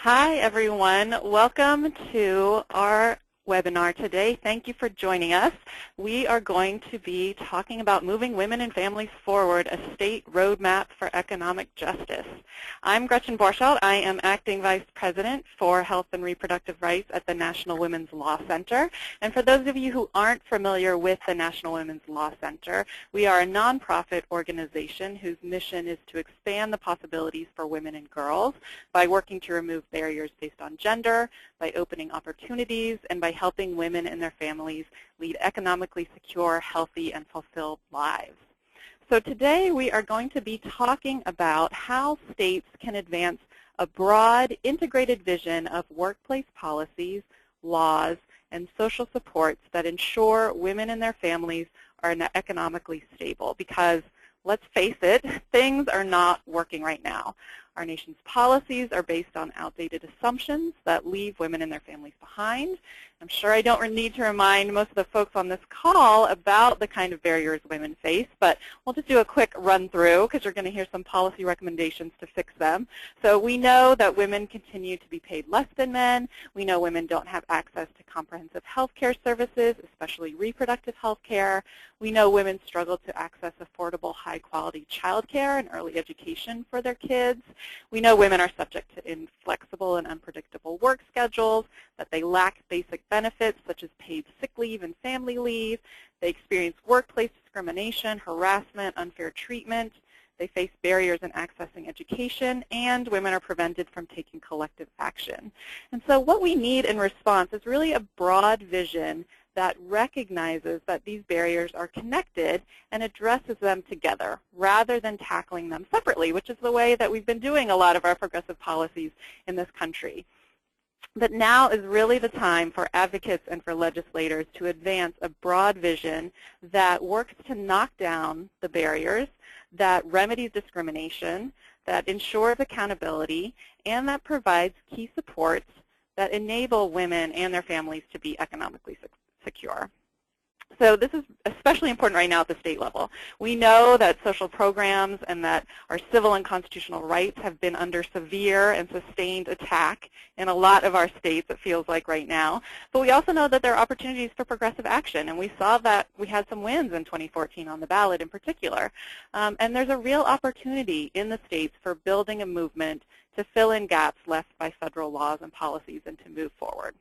Hi, everyone. Welcome to our webinar today. Thank you for joining us. We are going to be talking about moving women and families forward, a state roadmap for economic justice. I'm Gretchen Borchardt. I am Acting Vice President for Health and Reproductive Rights at the National Women's Law Center. And for those of you who aren't familiar with the National Women's Law Center, we are a nonprofit organization whose mission is to expand the possibilities for women and girls by working to remove barriers based on gender, by opening opportunities, and by helping women and their families lead economically secure, healthy, and fulfilled lives. So today we are going to be talking about how states can advance a broad, integrated vision of workplace policies, laws, and social supports that ensure women and their families are economically stable. Because let's face it, things are not working right now. Our nation's policies are based on outdated assumptions that leave women and their families behind. I'm sure I don't need to remind most of the folks on this call about the kind of barriers women face, but we'll just do a quick run through because you're going to hear some policy recommendations to fix them. So we know that women continue to be paid less than men. We know women don't have access to comprehensive health care services, especially reproductive health care. We know women struggle to access affordable, high-quality child care and early education for their kids. We know women are subject to inflexible and unpredictable work schedules, that they lack basic benefits such as paid sick leave and family leave. They experience workplace discrimination, harassment, unfair treatment. They face barriers in accessing education, and women are prevented from taking collective action. And so what we need in response is really a broad vision that recognizes that these barriers are connected and addresses them together rather than tackling them separately, which is the way that we've been doing a lot of our progressive policies in this country. But now is really the time for advocates and for legislators to advance a broad vision that works to knock down the barriers, that remedies discrimination, that ensures accountability, and that provides key supports that enable women and their families to be economically secure. So this is especially important right now at the state level. We know that social programs and that our civil and constitutional rights have been under severe and sustained attack in a lot of our states, it feels like right now. But we also know that there are opportunities for progressive action, and we saw that we had some wins in 2014 on the ballot in particular. And there's a real opportunity in the states for building a movement to fill in gaps left by federal laws and policies and to move forward.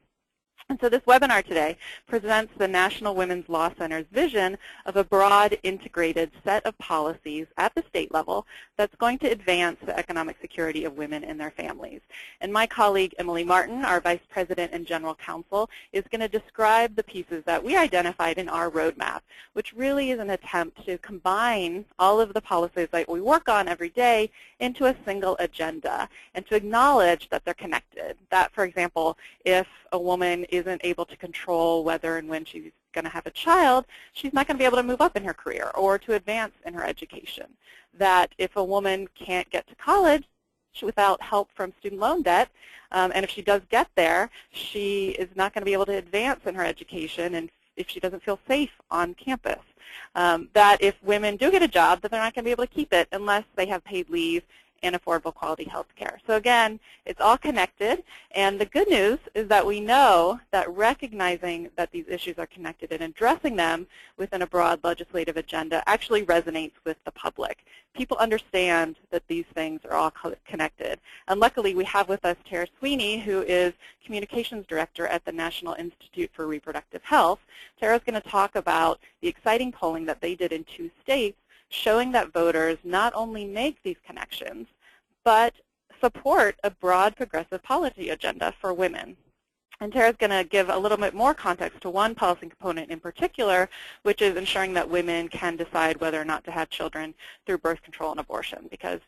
And so this webinar today presents the National Women's Law Center's vision of a broad, integrated set of policies at the state level that's going to advance the economic security of women and their families. And my colleague, Emily Martin, our Vice President and General Counsel, is going to describe the pieces that we identified in our roadmap, which really is an attempt to combine all of the policies that we work on every day into a single agenda and to acknowledge that they're connected. That, for example, if a woman isn't able to control whether and when she's going to have a child, she's not going to be able to move up in her career or to advance in her education. That if a woman can't get to college without help from student loan debt, and if she does get there, she is not going to be able to advance in her education and if she doesn't feel safe on campus. That if women do get a job, that they're not going to be able to keep it unless they have paid leave and affordable quality health care. So again, it's all connected, and the good news is that we know that recognizing that these issues are connected and addressing them within a broad legislative agenda actually resonates with the public. People understand that these things are all connected. And luckily, we have with us Tara Sweeney, who is Communications Director at the National Institute for Reproductive Health. Tara's going to talk about the exciting polling that they did in 2 states showing that voters not only make these connections, but support a broad progressive policy agenda for women. And Tara's going to give a little bit more context to one policy component in particular, which is ensuring that women can decide whether or not to have children through birth control and abortion, because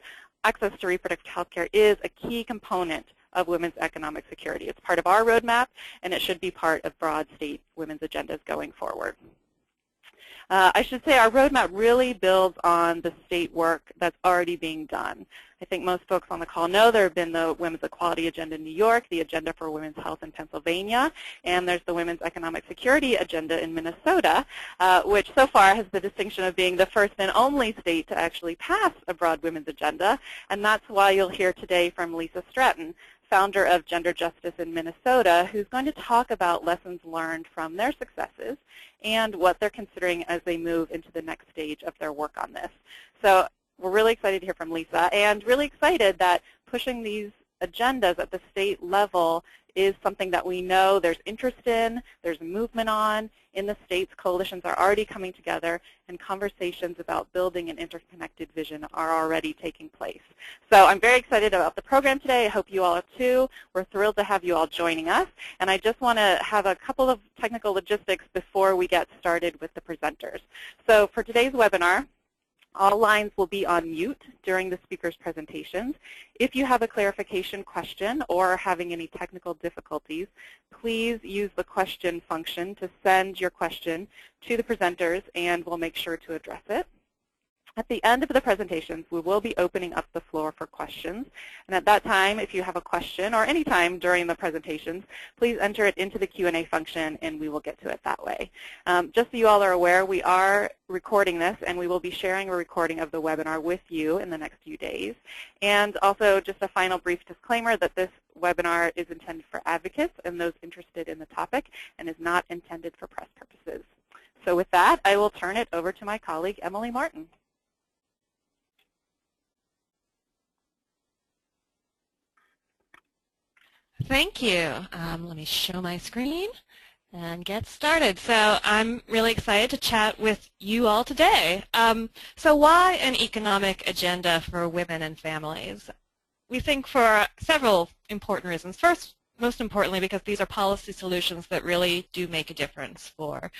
access to reproductive health care is a key component of women's economic security. It's part of our roadmap, and it should be part of broad state women's agendas going forward. I should say our roadmap really builds on the state work that's already being done. I think most folks on the call know there have been the Women's Equality Agenda in New York, the Agenda for Women's Health in Pennsylvania, and there's the Women's Economic Security Agenda in Minnesota, which so far has the distinction of being the first and only state to actually pass a broad women's agenda, and that's why you'll hear today from Lisa Stratton, founder of Gender Justice in Minnesota, who's going to talk about lessons learned from their successes and what they're considering as they move into the next stage of their work on this. So we're really excited to hear from Lisa, and really excited that pushing these agendas at the state level is something that we know there's interest in, there's movement on. In the states, coalitions are already coming together, and conversations about building an interconnected vision are already taking place. So I'm very excited about the program today. I hope you all are too. We're thrilled to have you all joining us. And I just want to have a couple of technical logistics before we get started with the presenters. So for today's webinar, all lines will be on mute during the speaker's presentations. If you have a clarification question or are having any technical difficulties, please use the question function to send your question to the presenters, and we'll make sure to address it. At the end of the presentations, we will be opening up the floor for questions. And at that time, if you have a question, or any time during the presentations, please enter it into the Q&A function, and we will get to it that way. Just so you all are aware, we are recording this, and we will be sharing a recording of the webinar with you in the next few days. And also, just a final brief disclaimer that this webinar is intended for advocates and those interested in the topic, and is not intended for press purposes. So with that, I will turn it over to my colleague, Emily Martin. Thank you. Let me show my screen and get started. So I'm really excited to chat with you all today. So why an economic agenda for women and families? We think for several important reasons. First, most importantly, because these are policy solutions that really do make a difference for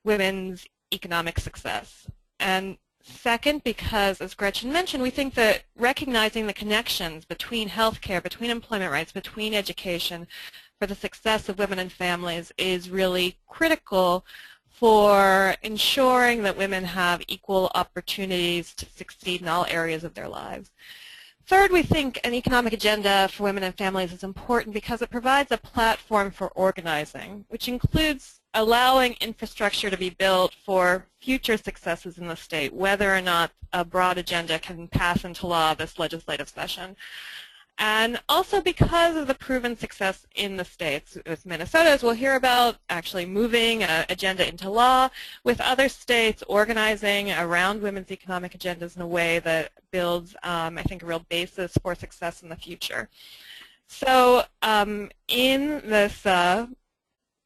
women's economic success. And second, because, as Gretchen mentioned, we think that recognizing the connections between healthcare, between employment rights, between education for the success of women and families is really critical for ensuring that women have equal opportunities to succeed in all areas of their lives. Third, we think an economic agenda for women and families is important because it provides a platform for organizing, which includes allowing infrastructure to be built for future successes in the state, whether or not a broad agenda can pass into law this legislative session. And also because of the proven success in the states, with Minnesota, as we'll hear about, actually moving an agenda into law, with other states organizing around women's economic agendas in a way that builds, I think, a real basis for success in the future. So in this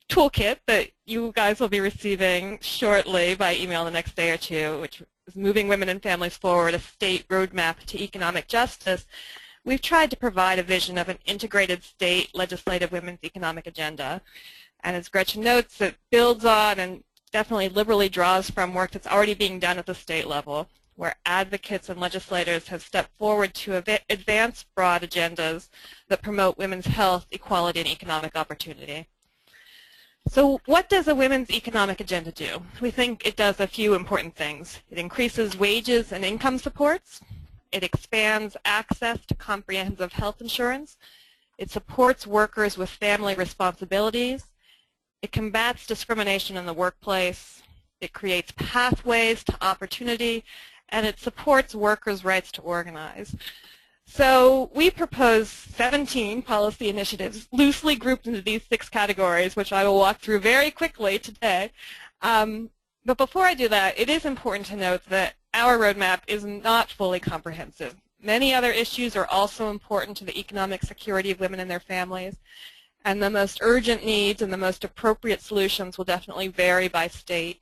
toolkit that you guys will be receiving shortly by email the next day or two, which is Moving Women and Families Forward, a State Roadmap to Economic Justice, we've tried to provide a vision of an integrated state legislative women's economic agenda. And as Gretchen notes, it builds on and definitely liberally draws from work that's already being done at the state level, where advocates and legislators have stepped forward to advance broad agendas that promote women's health, equality, and economic opportunity. So what does a women's economic agenda do? We think it does a few important things. It increases wages and income supports. It expands access to comprehensive health insurance. It supports workers with family responsibilities. It combats discrimination in the workplace. It creates pathways to opportunity. And it supports workers' rights to organize. So we propose 17 policy initiatives loosely grouped into these 6 categories, which I will walk through very quickly today. But before I do that, it is important to note that our roadmap is not fully comprehensive. Many other issues are also important to the economic security of women and their families, and the most urgent needs and the most appropriate solutions will definitely vary by state.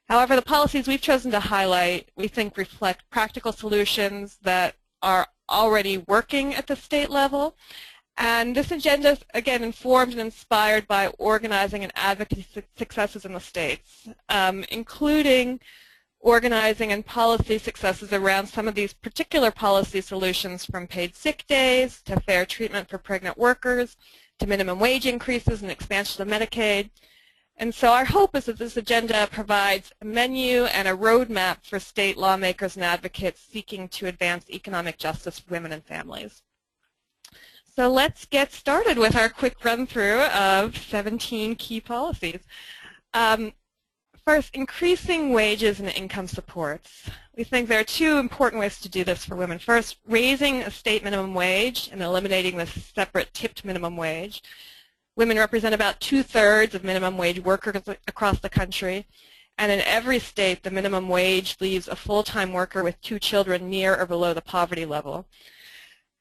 However, the policies we've chosen to highlight, we think, reflect practical solutions that are already working at the state level. And this agenda is, again, informed and inspired by organizing and advocacy successes in the states, including organizing and policy successes around some of these particular policy solutions, from paid sick days to fair treatment for pregnant workers to minimum wage increases and expansion of Medicaid. And so our hope is that this agenda provides a menu and a roadmap for state lawmakers and advocates seeking to advance economic justice for women and families. So let's get started with our quick run-through of 17 key policies. First, increasing wages and income supports. We think there are two important ways to do this for women. First, raising a state minimum wage and eliminating the separate tipped minimum wage. Women represent about 2/3 of minimum wage workers across the country, and in every state the minimum wage leaves a full-time worker with 2 children near or below the poverty level.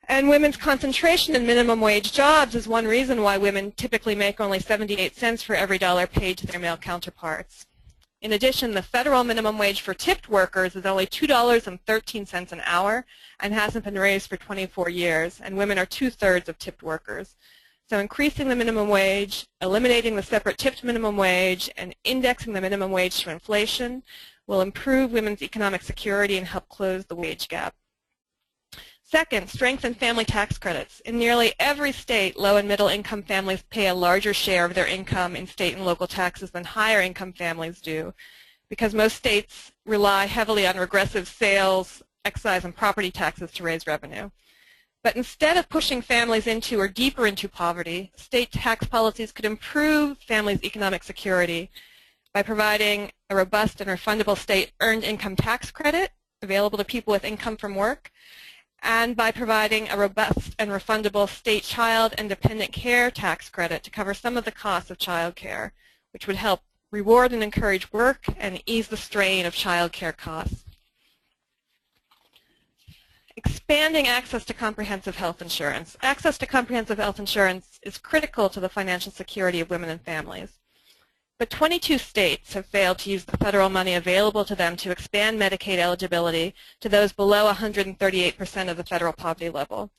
And women's concentration in minimum wage jobs is one reason why women typically make only 78 cents for every dollar paid to their male counterparts. In addition, the federal minimum wage for tipped workers is only $2.13 an hour and hasn't been raised for 24 years, and women are 2/3 of tipped workers. So increasing the minimum wage, eliminating the separate tipped minimum wage, and indexing the minimum wage to inflation will improve women's economic security and help close the wage gap. Second, strengthen family tax credits. In nearly every state, low and middle income families pay a larger share of their income in state and local taxes than higher income families do, because most states rely heavily on regressive sales, excise, and property taxes to raise revenue. But instead of pushing families into or deeper into poverty, state tax policies could improve families' economic security by providing a robust and refundable state earned income tax credit available to people with income from work, and by providing a robust and refundable state child and dependent care tax credit to cover some of the costs of child care, which would help reward and encourage work and ease the strain of child care costs. Expanding access to comprehensive health insurance. Access to comprehensive health insurance is critical to the financial security of women and families. But 22 states have failed to use the federal money available to them to expand Medicaid eligibility to those below 138% of the federal poverty level.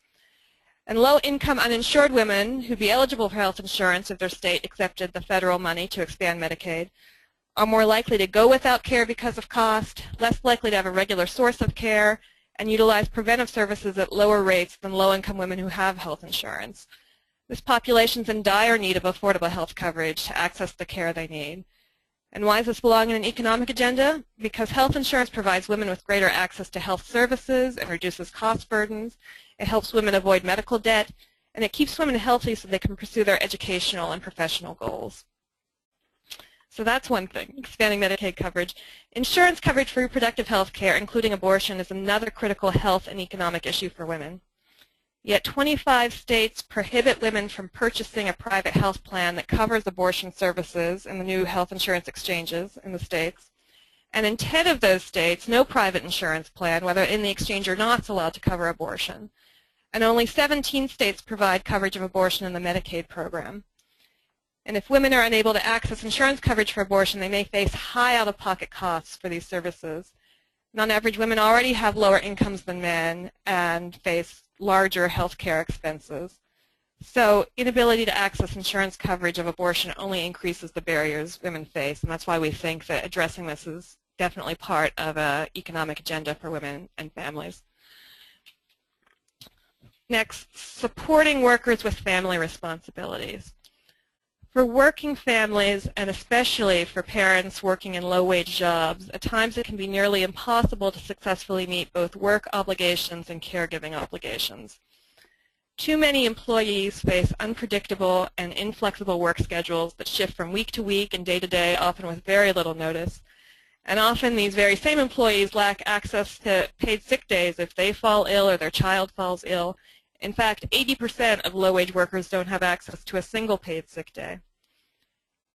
And low-income uninsured women who'd be eligible for health insurance if their state accepted the federal money to expand Medicaid are more likely to go without care because of cost, less likely to have a regular source of care, and utilize preventive services at lower rates than low-income women who have health insurance. This population is in dire need of affordable health coverage to access the care they need. And why does this belong in an economic agenda? Because health insurance provides women with greater access to health services and reduces cost burdens. It helps women avoid medical debt, and it keeps women healthy so they can pursue their educational and professional goals. So that's one thing, expanding Medicaid coverage. Insurance coverage for reproductive health care, including abortion, is another critical health and economic issue for women. Yet 25 states prohibit women from purchasing a private health plan that covers abortion services in the new health insurance exchanges in the states. And in 10 of those states, no private insurance plan, whether in the exchange or not, is allowed to cover abortion. And only 17 states provide coverage of abortion in the Medicaid program. And if women are unable to access insurance coverage for abortion, they may face high out-of-pocket costs for these services. And on average, women already have lower incomes than men and face larger health care expenses. So inability to access insurance coverage of abortion only increases the barriers women face, and that's why we think that addressing this is definitely part of an economic agenda for women and families. Next, supporting workers with family responsibilities. For working families, and especially for parents working in low-wage jobs, at times it can be nearly impossible to successfully meet both work obligations and caregiving obligations. Too many employees face unpredictable and inflexible work schedules that shift from week to week and day to day, often with very little notice. And often these very same employees lack access to paid sick days if they fall ill or their child falls ill. In fact, 80% of low-wage workers don't have access to a single paid sick day.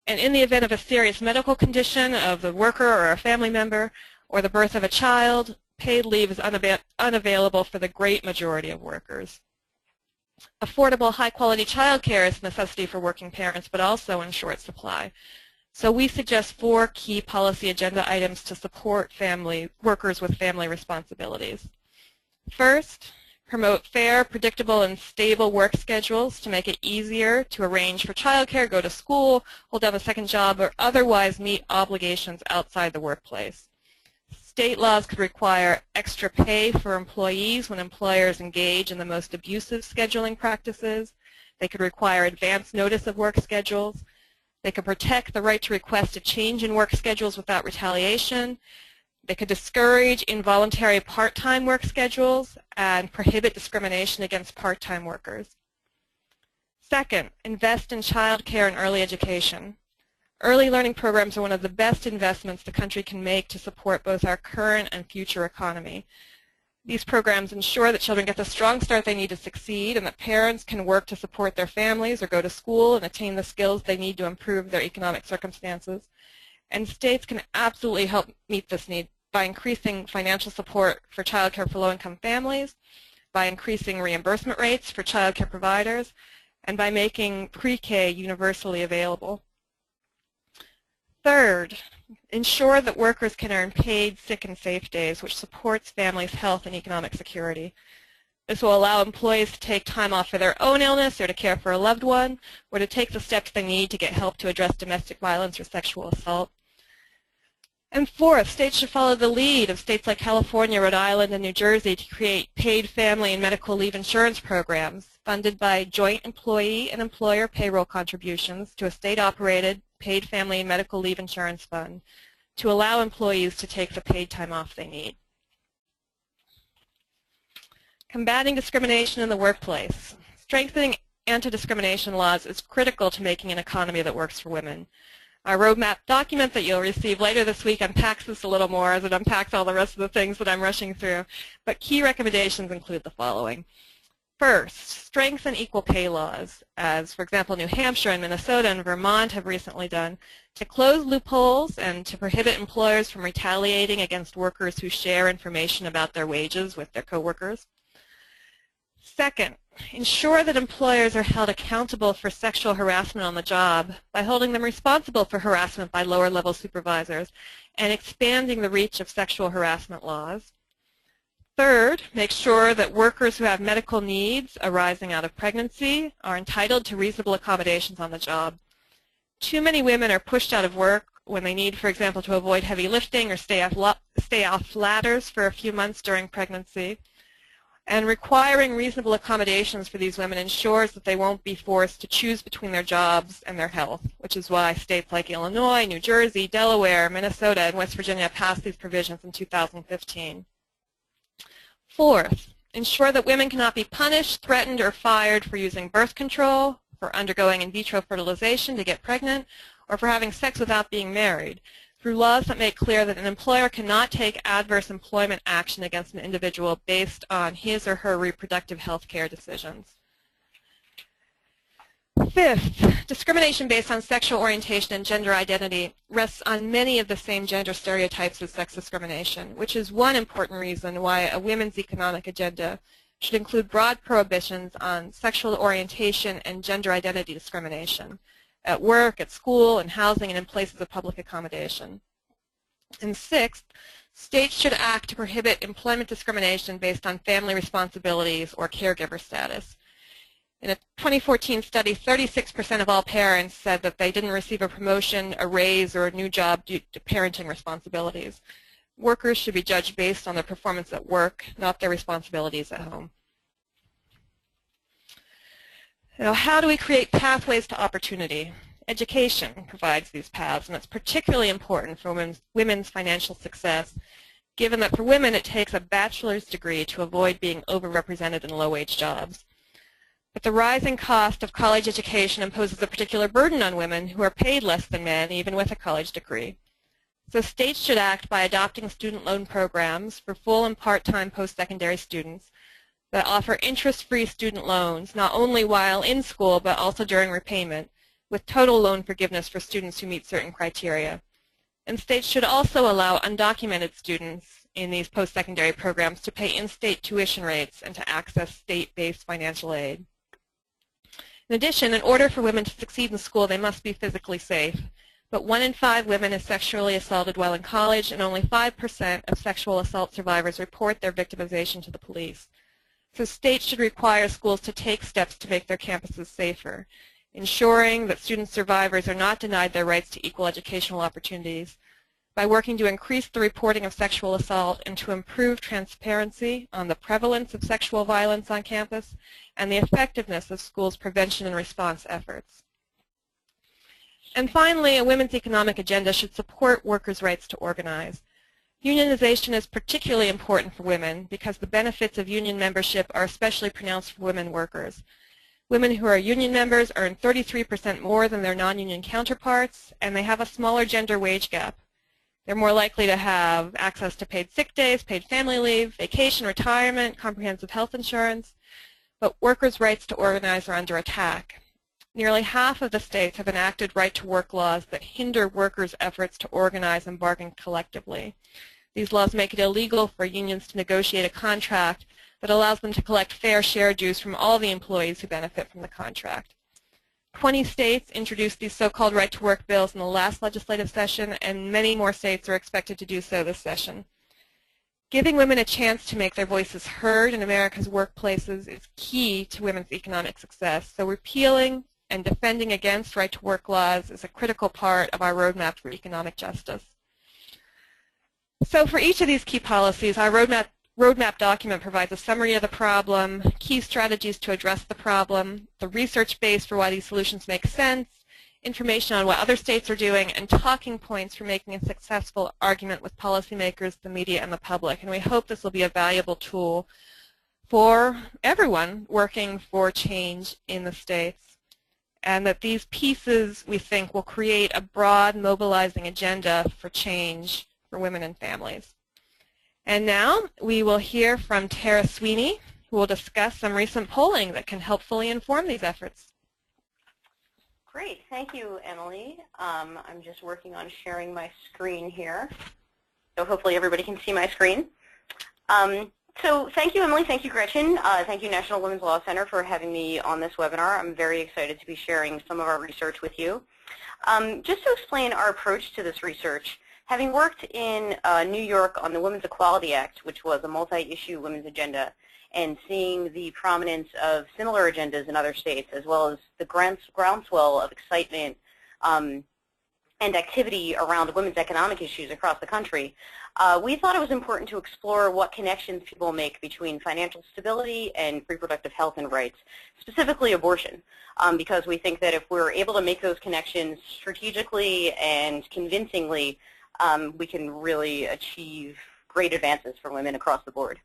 And in the event of a serious medical condition of the worker or a family member, or the birth of a child, paid leave is unavailable for the great majority of workers. Affordable, high-quality child care is a necessity for working parents, but also in short supply. So we suggest 4 key policy agenda items to support workers with family responsibilities. First, promote fair, predictable, and stable work schedules to make it easier to arrange for childcare, go to school, hold down a second job, or otherwise meet obligations outside the workplace. State laws could require extra pay for employees when employers engage in the most abusive scheduling practices. They could require advance notice of work schedules. They could protect the right to request a change in work schedules without retaliation. They could discourage involuntary part-time work schedules and prohibit discrimination against part-time workers. Second, invest in child care and early education. Early learning programs are one of the best investments the country can make to support both our current and future economy. These programs ensure that children get the strong start they need to succeed and that parents can work to support their families or go to school and attain the skills they need to improve their economic circumstances. And states can absolutely help meet this need by increasing financial support for child care for low-income families, by increasing reimbursement rates for child care providers, and by making pre-K universally available. Third, ensure that workers can earn paid sick and safe days, which supports families' health and economic security. This will allow employees to take time off for their own illness or to care for a loved one, or to take the steps they need to get help to address domestic violence or sexual assault. And fourth, states should follow the lead of states like California, Rhode Island, and New Jersey to create paid family and medical leave insurance programs funded by joint employee and employer payroll contributions to a state-operated paid family and medical leave insurance fund to allow employees to take the paid time off they need. Combating discrimination in the workplace. Strengthening anti-discrimination laws is critical to making an economy that works for women. Our roadmap document that you'll receive later this week unpacks this a little more as it unpacks all the rest of the things that I'm rushing through. But key recommendations include the following. First, strengthen equal pay laws, as, for example, New Hampshire and Minnesota and Vermont have recently done, to close loopholes and to prohibit employers from retaliating against workers who share information about their wages with their coworkers. Second, ensure that employers are held accountable for sexual harassment on the job by holding them responsible for harassment by lower-level supervisors and expanding the reach of sexual harassment laws. Third, make sure that workers who have medical needs arising out of pregnancy are entitled to reasonable accommodations on the job. Too many women are pushed out of work when they need, for example, to avoid heavy lifting or stay off ladders for a few months during pregnancy. And requiring reasonable accommodations for these women ensures that they won't be forced to choose between their jobs and their health, which is why states like Illinois, New Jersey, Delaware, Minnesota, and West Virginia passed these provisions in 2015. Fourth, ensure that women cannot be punished, threatened, or fired for using birth control, for undergoing in vitro fertilization to get pregnant, or for having sex without being married, through laws that make clear that an employer cannot take adverse employment action against an individual based on his or her reproductive health care decisions. Fifth, discrimination based on sexual orientation and gender identity rests on many of the same gender stereotypes as sex discrimination, which is one important reason why a women's economic agenda should include broad prohibitions on sexual orientation and gender identity discrimination at work, at school, in housing, and in places of public accommodation. And sixth, states should act to prohibit employment discrimination based on family responsibilities or caregiver status. In a 2014 study, 36% of all parents said that they didn't receive a promotion, a raise, or a new job due to parenting responsibilities. Workers should be judged based on their performance at work, not their responsibilities at home. Now, how do we create pathways to opportunity? Education provides these paths, and it's particularly important for women's financial success, given that for women it takes a bachelor's degree to avoid being overrepresented in low-wage jobs. But the rising cost of college education imposes a particular burden on women who are paid less than men, even with a college degree. So states should act by adopting student loan programs for full and part-time post-secondary students that offer interest-free student loans, not only while in school, but also during repayment, with total loan forgiveness for students who meet certain criteria. And states should also allow undocumented students in these post-secondary programs to pay in-state tuition rates and to access state-based financial aid. In addition, in order for women to succeed in school, they must be physically safe. But 1 in 5 women is sexually assaulted while in college, and only 5% of sexual assault survivors report their victimization to the police. So states should require schools to take steps to make their campuses safer, ensuring that student survivors are not denied their rights to equal educational opportunities by working to increase the reporting of sexual assault and to improve transparency on the prevalence of sexual violence on campus and the effectiveness of schools' prevention and response efforts. And finally, a women's economic agenda should support workers' rights to organize. Unionization is particularly important for women because the benefits of union membership are especially pronounced for women workers. Women who are union members earn 33% more than their non-union counterparts, and they have a smaller gender wage gap. They're more likely to have access to paid sick days, paid family leave, vacation, retirement, comprehensive health insurance, but workers' rights to organize are under attack. Nearly half of the states have enacted right-to-work laws that hinder workers' efforts to organize and bargain collectively. These laws make it illegal for unions to negotiate a contract that allows them to collect fair share dues from all the employees who benefit from the contract. 20 states introduced these so-called right-to-work bills in the last legislative session, and many more states are expected to do so this session. Giving women a chance to make their voices heard in America's workplaces is key to women's economic success, so repealing and defending against right-to-work laws is a critical part of our roadmap for economic justice. So for each of these key policies, our roadmap document provides a summary of the problem, key strategies to address the problem, the research base for why these solutions make sense, information on what other states are doing, and talking points for making a successful argument with policymakers, the media, and the public. And we hope this will be a valuable tool for everyone working for change in the states, and that these pieces, we think, will create a broad, mobilizing agenda for change for women and families. And now we will hear from Tara Sweeney, who will discuss some recent polling that can helpfully inform these efforts. Great. Thank you, Emily. I'm just working on sharing my screen here. So hopefully everybody can see my screen. So thank you, Emily. Thank you, Gretchen. Thank you, National Women's Law Center, for having me on this webinar. I'm very excited to be sharing some of our research with you. Just to explain our approach to this research, having worked in New York on the Women's Equality Act, which was a multi-issue women's agenda, and seeing the prominence of similar agendas in other states, as well as the groundswell of excitement and activity around women's economic issues across the country, we thought it was important to explore what connections people make between financial stability and reproductive health and rights, specifically abortion, because we think that if we're able to make those connections strategically and convincingly, we can really achieve great advances for women across the board.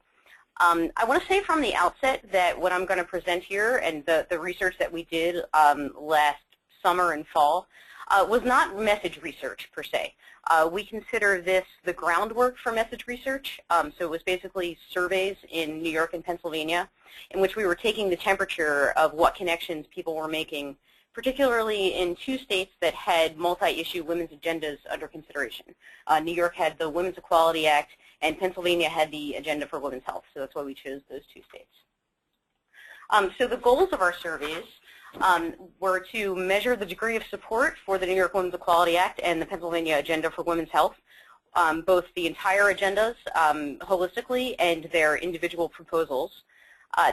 I want to say from the outset that what I'm going to present here and the research that we did last summer and fall was not message research per se. We consider this the groundwork for message research. So it was basically surveys in New York and Pennsylvania in which we were taking the temperature of what connections people were making, particularly in two states that had multi-issue women's agendas under consideration. New York had the Women's Equality Act, and Pennsylvania had the Agenda for Women's Health, so that's why we chose those two states. So the goals of our surveys were to measure the degree of support for the New York Women's Equality Act and the Pennsylvania Agenda for Women's Health, both the entire agendas holistically and their individual proposals,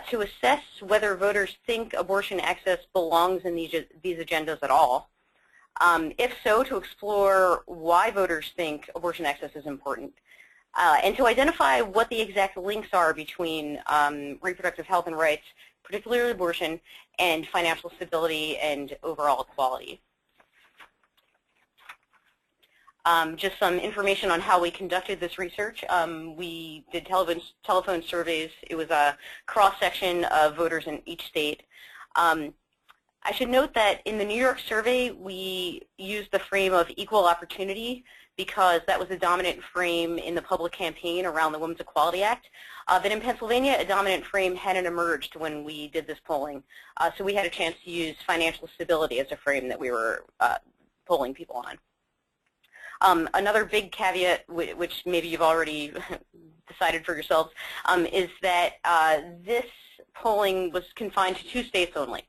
to assess whether voters think abortion access belongs in these agendas at all. If so, to explore why voters think abortion access is important, and to identify what the exact links are between reproductive health and rights, particularly abortion, and financial stability and overall equality. Just some information on how we conducted this research. We did telephone surveys. It was a cross-section of voters in each state. I should note that in the New York survey, we used the frame of equal opportunity because that was the dominant frame in the public campaign around the Women's Equality Act. But in Pennsylvania, a dominant frame hadn't emerged when we did this polling. So we had a chance to use financial stability as a frame that we were polling people on. Another big caveat, which maybe you've already decided for yourselves, is that this polling was confined to two states only.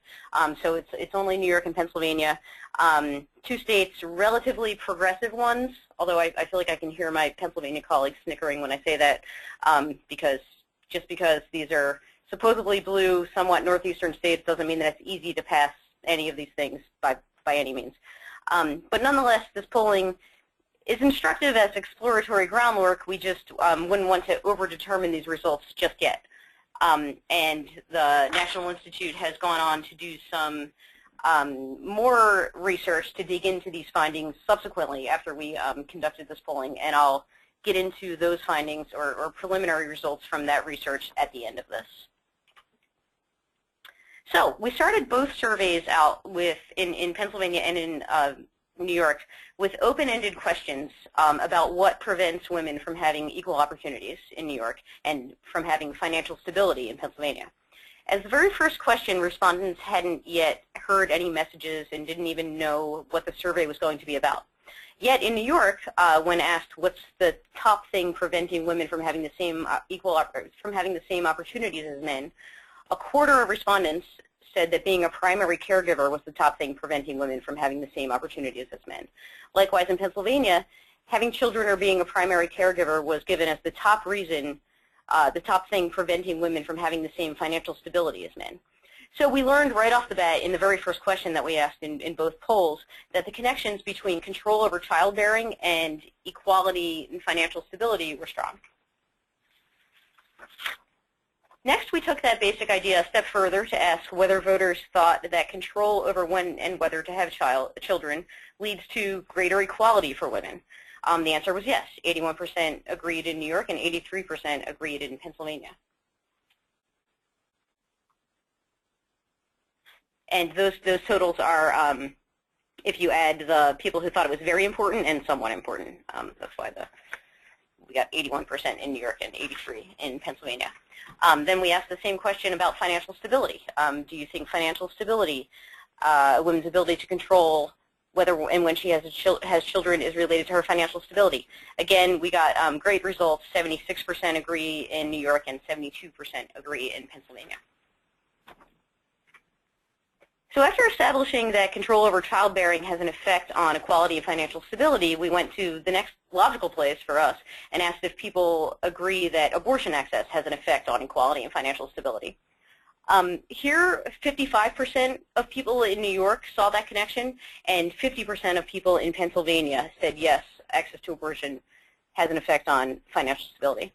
So it's only New York and Pennsylvania. Two states, relatively progressive ones, although I feel like I can hear my Pennsylvania colleagues snickering when I say that, because these are supposedly blue, somewhat northeastern states doesn't mean that it's easy to pass any of these things by any means. But nonetheless, this polling is instructive as exploratory groundwork. We just wouldn't want to over-determine these results just yet. And the National Institute has gone on to do some more research to dig into these findings subsequently after we conducted this polling, and I'll get into those findings or preliminary results from that research at the end of this. So we started both surveys out with in Pennsylvania and in New York with open-ended questions about what prevents women from having equal opportunities in New York and from having financial stability in Pennsylvania. As the very first question, respondents hadn't yet heard any messages and didn't even know what the survey was going to be about. Yet in New York, when asked what's the top thing preventing women from having the same opportunities as men, a quarter of respondents said that being a primary caregiver was the top thing preventing women from having the same opportunities as men. Likewise, in Pennsylvania, having children or being a primary caregiver was given as the top reason, the top thing preventing women from having the same financial stability as men. So we learned right off the bat in the very first question that we asked in both polls that the connections between control over childbearing and equality and financial stability were strong. Next, we took that basic idea a step further to ask whether voters thought that control over when and whether to have children leads to greater equality for women. The answer was yes. 81% agreed in New York and 83% agreed in Pennsylvania. And those totals are, if you add the people who thought it was very important and somewhat important. That's why we got 81% in New York and 83% in Pennsylvania. Then we asked the same question about financial stability. Do you think financial stability, a woman's ability to control whether and when she has children is related to her financial stability? Again, we got great results. 76% agree in New York and 72% agree in Pennsylvania. So after establishing that control over childbearing has an effect on equality and financial stability, we went to the next logical place for us and asked if people agree that abortion access has an effect on equality and financial stability. Here, 55% of people in New York saw that connection, and 50% of people in Pennsylvania said yes, access to abortion has an effect on financial stability.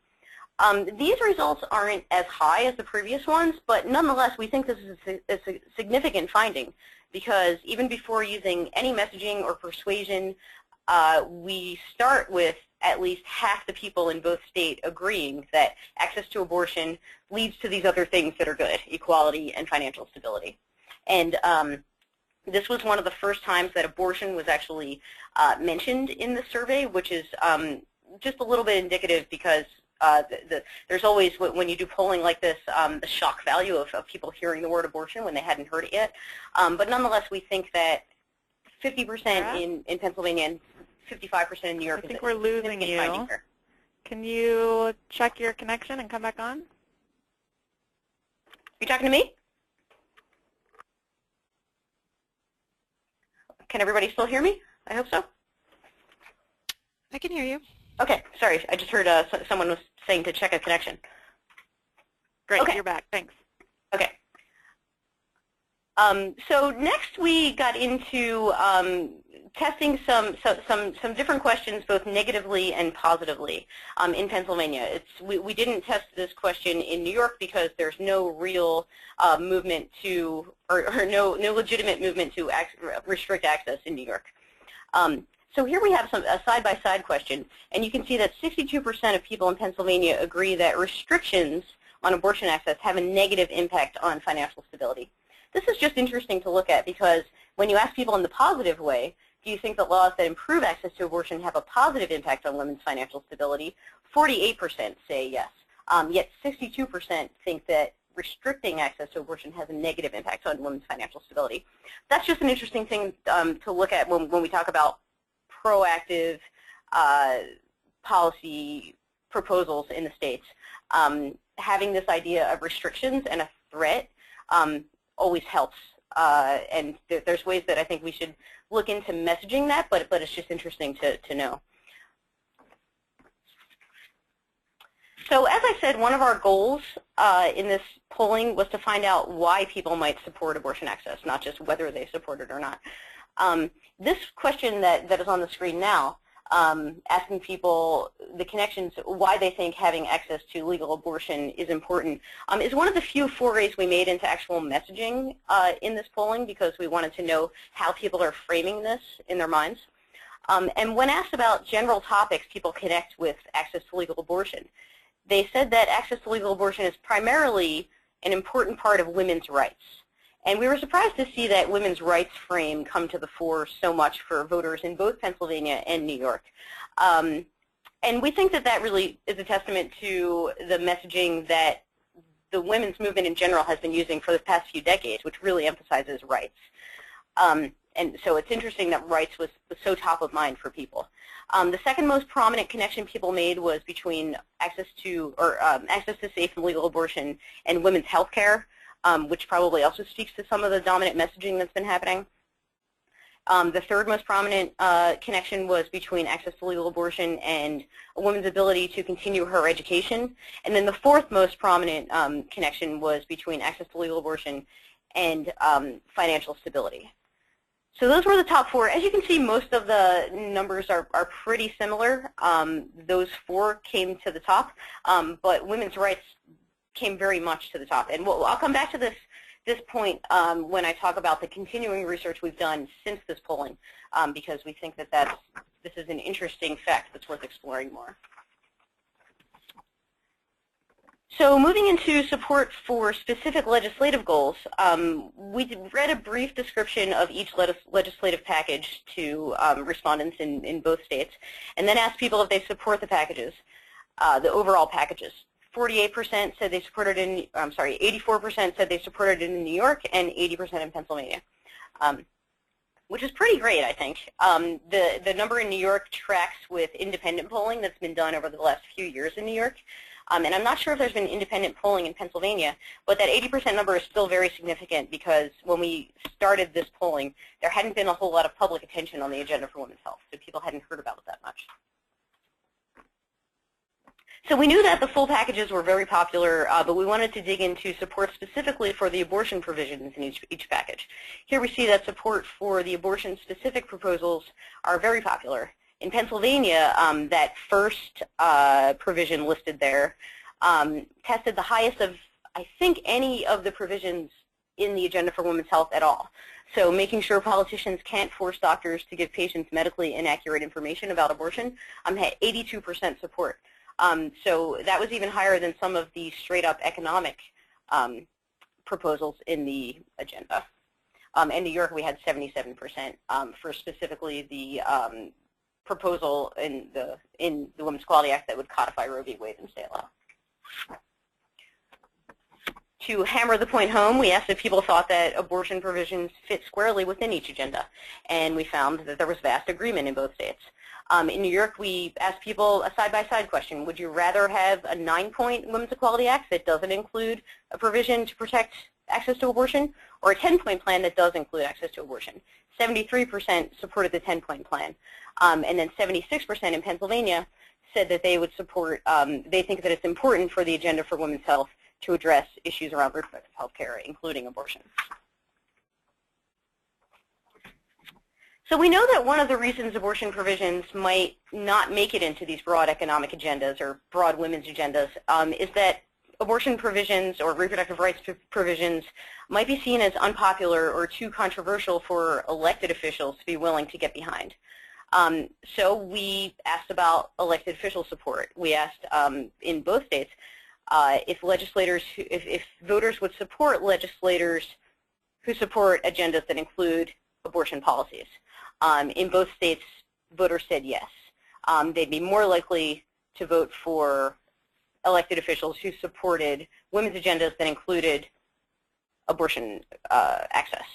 These results aren't as high as the previous ones, but nonetheless, we think this is a significant finding because even before using any messaging or persuasion, we start with at least half the people in both states agreeing that access to abortion leads to these other things that are good, equality and financial stability. And this was one of the first times that abortion was actually mentioned in the survey, which is just a little bit indicative because there's always, when you do polling like this, the shock value of people hearing the word abortion when they hadn't heard it yet. But nonetheless, we think that 50% in Pennsylvania and 55% in New York. I think we're losing you. Can you check your connection and come back on? You talking to me? Can everybody still hear me? I hope so. I can hear you. Okay, sorry. I just heard someone was saying to check a connection. Great, okay. You're back. Thanks. Okay. So next we got into testing some different questions, both negatively and positively, in Pennsylvania. We didn't test this question in New York because there's no real movement to, or no legitimate movement to restrict access in New York. So here we have a side-by-side question, and you can see that 62% of people in Pennsylvania agree that restrictions on abortion access have a negative impact on financial stability. This is just interesting to look at because when you ask people in the positive way, do you think that laws that improve access to abortion have a positive impact on women's financial stability? 48% say yes, yet 62% think that restricting access to abortion has a negative impact on women's financial stability. That's just an interesting thing to look at when we talk about proactive policy proposals in the states. Having this idea of restrictions and a threat always helps, and there's ways that I think we should look into messaging that, but it's just interesting to know. So as I said, one of our goals in this polling was to find out why people might support abortion access, not just whether they support it or not. This question that is on the screen now, asking people the connections, why they think having access to legal abortion is important, is one of the few forays we made into actual messaging in this polling because we wanted to know how people are framing this in their minds. And when asked about general topics people connect with access to legal abortion, they said that access to legal abortion is primarily an important part of women's rights. And we were surprised to see that women's rights frame come to the fore so much for voters in both Pennsylvania and New York. And we think that that really is a testament to the messaging that the women's movement in general has been using for the past few decades, which really emphasizes rights. And so it's interesting that rights was so top of mind for people. The second most prominent connection people made was between access to safe and legal abortion and women's health care, which probably also speaks to some of the dominant messaging that's been happening. The third most prominent connection was between access to legal abortion and a woman's ability to continue her education. And then the fourth most prominent connection was between access to legal abortion and financial stability. So those were the top four. As you can see, most of the numbers are pretty similar. Those four came to the top, but women's rights came very much to the top. And I'll come back to this point when I talk about the continuing research we've done since this polling, because we think that this is an interesting fact that's worth exploring more. So moving into support for specific legislative goals, we read a brief description of each legislative package to respondents in both states, and then asked people if they support the packages, the overall packages. 48% said they supported in, 84% said they supported it in New York, and 80% in Pennsylvania, which is pretty great, I think. The number in New York tracks with independent polling that's been done over the last few years in New York. And I'm not sure if there's been independent polling in Pennsylvania, but that 80% number is still very significant because when we started this polling, there hadn't been a whole lot of public attention on the agenda for women's health, so people hadn't heard about it that much. So we knew that the full packages were very popular, but we wanted to dig into support specifically for the abortion provisions in each package. Here we see that support for the abortion-specific proposals are very popular. In Pennsylvania, that first provision listed there tested the highest of, I think, any of the provisions in the agenda for women's health at all. So making sure politicians can't force doctors to give patients medically inaccurate information about abortion had 82% support. So that was even higher than some of the straight-up economic proposals in the agenda. In New York, we had 77% for specifically the proposal in the Women's Equality Act that would codify Roe v. Wade and state law. To hammer the point home, we asked if people thought that abortion provisions fit squarely within each agenda, and we found that there was vast agreement in both states. In New York, we asked people a side-by-side question. Would you rather have a 9-point Women's Equality Act that doesn't include a provision to protect access to abortion, or a 10-point plan that does include access to abortion? 73% supported the 10-point plan. And then 76% in Pennsylvania said that they would support, they think that it's important for the agenda for women's health to address issues around reproductive health care, including abortion. So we know that one of the reasons abortion provisions might not make it into these broad economic agendas or broad women's agendas is that abortion provisions or reproductive rights provisions might be seen as unpopular or too controversial for elected officials to be willing to get behind. So we asked about elected official support. We asked in both states if voters would support legislators who support agendas that include abortion policies. In both states, voters said yes. They'd be more likely to vote for elected officials who supported women's agendas that included abortion access.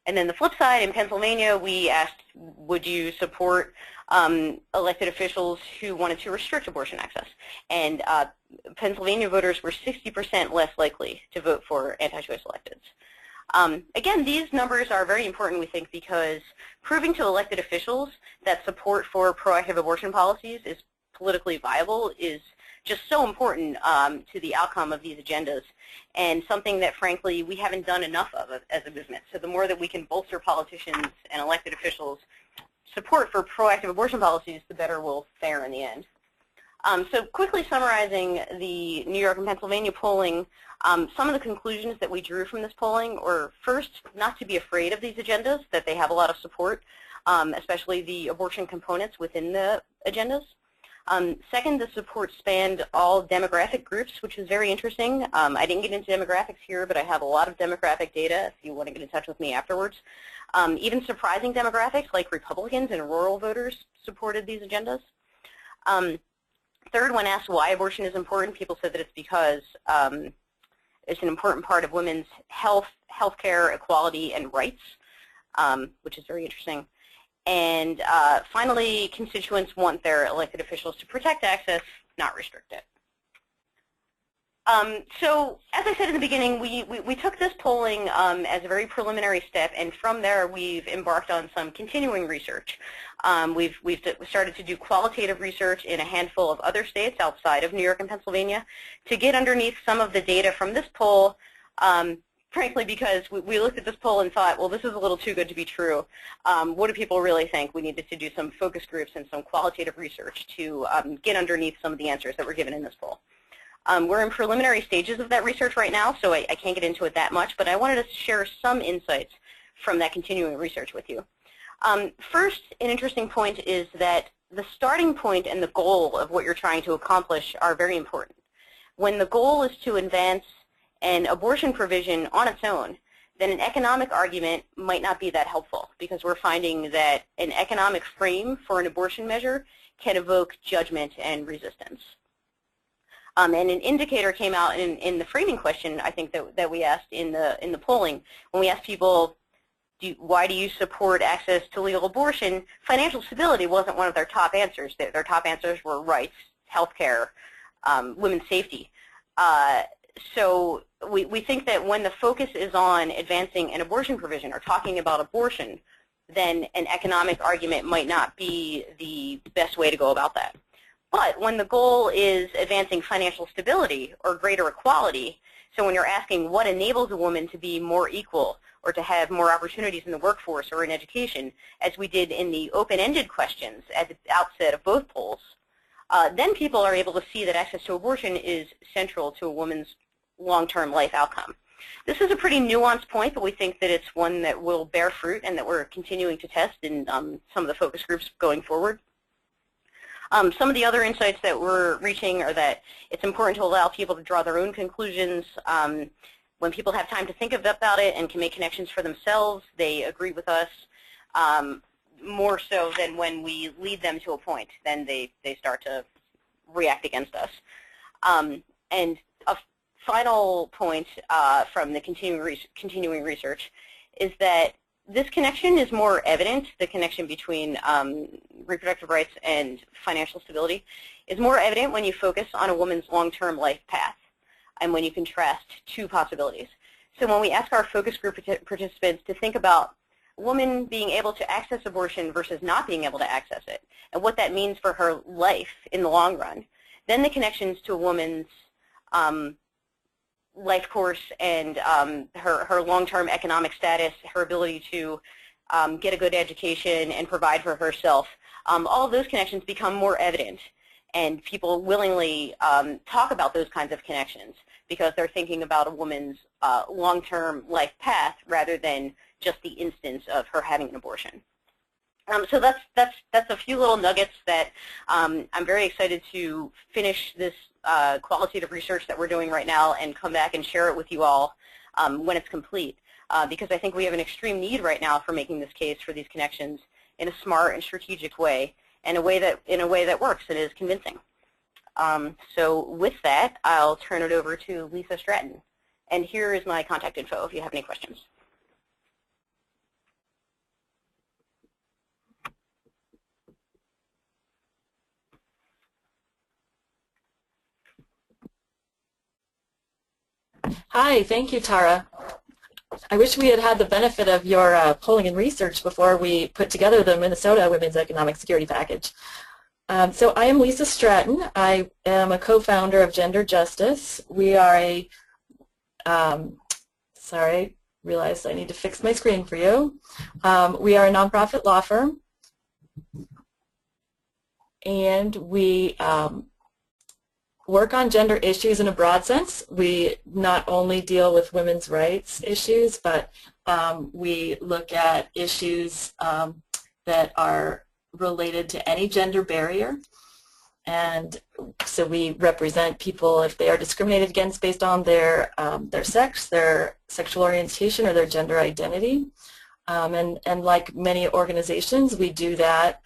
And then the flip side, in Pennsylvania, we asked, would you support elected officials who wanted to restrict abortion access? And Pennsylvania voters were 60% less likely to vote for anti-choice electeds. Again, these numbers are very important, we think, because proving to elected officials that support for proactive abortion policies is politically viable is just so important to the outcome of these agendas, and something that, frankly, we haven't done enough of as a movement. So the more that we can bolster politicians and elected officials' support for proactive abortion policies, the better we'll fare in the end. So quickly summarizing the New York and Pennsylvania polling, some of the conclusions that we drew from this polling were, first, not to be afraid of these agendas, that they have a lot of support, especially the abortion components within the agendas. Second, the support spanned all demographic groups, which was very interesting. I didn't get into demographics here, but I have a lot of demographic data if you want to get in touch with me afterwards. Even surprising demographics like Republicans and rural voters supported these agendas. Third, when asked why abortion is important, people said that it's because it's an important part of women's healthcare, equality, and rights, which is very interesting. And finally, constituents want their elected officials to protect access, not restrict it. So as I said in the beginning, we took this polling as a very preliminary step, and from there we've embarked on some continuing research. We've started to do qualitative research in a handful of other states outside of New York and Pennsylvania to get underneath some of the data from this poll, frankly because we looked at this poll and thought, well, this is a little too good to be true. What do people really think? We needed to do some focus groups and some qualitative research to get underneath some of the answers that were given in this poll. We're in preliminary stages of that research right now, so I can't get into it that much, but I wanted to share some insights from that continuing research with you. First, an interesting point is that the starting point and the goal of what you're trying to accomplish are very important. When the goal is to advance an abortion provision on its own, then an economic argument might not be that helpful, because we're finding that an economic frame for an abortion measure can evoke judgment and resistance. And an indicator came out in the framing question, I think, that we asked in the polling. When we asked people, why do you support access to legal abortion, financial stability wasn't one of their top answers. Their top answers were rights, health care, women's safety. So we think that when the focus is on advancing an abortion provision or talking about abortion, then an economic argument might not be the best way to go about that. But when the goal is advancing financial stability or greater equality, so when you're asking what enables a woman to be more equal or to have more opportunities in the workforce or in education, as we did in the open-ended questions at the outset of both polls, then people are able to see that access to abortion is central to a woman's long-term life outcome. This is a pretty nuanced point, but we think that it's one that will bear fruit and that we're continuing to test in some of the focus groups going forward. Some of the other insights that we're reaching are that it's important to allow people to draw their own conclusions. When people have time to think about it and can make connections for themselves, they agree with us more so than when we lead them to a point. Then they start to react against us. And a final point from the continuing research is that this connection is more evident, the connection between reproductive rights and financial stability is more evident when you focus on a woman's long-term life path and when you contrast two possibilities. So when we ask our focus group participants to think about a woman being able to access abortion versus not being able to access it and what that means for her life in the long run, then the connections to a woman's life course and her long-term economic status, her ability to get a good education and provide for herself, all of those connections become more evident, and people willingly talk about those kinds of connections because they're thinking about a woman's long-term life path rather than just the instance of her having an abortion. So that's a few little nuggets that I'm very excited to finish this qualitative research that we're doing right now and come back and share it with you all when it's complete, because I think we have an extreme need right now for making this case for these connections in a smart and strategic way, and in a way that works and is convincing. So with that, I'll turn it over to Lisa Stratton, and here is my contact info if you have any questions. Hi, thank you, Tara. I wish we had had the benefit of your polling and research before we put together the Minnesota Women's Economic Security Package. So I am Lisa Stratton. I am a co-founder of Gender Justice. We are a, sorry, realized I need to fix my screen for you. We are a nonprofit law firm, and we work on gender issues in a broad sense. We not only deal with women's rights issues, but we look at issues that are related to any gender barrier. and so we represent people if they are discriminated against based on their sex, their sexual orientation, or their gender identity. And like many organizations, we do that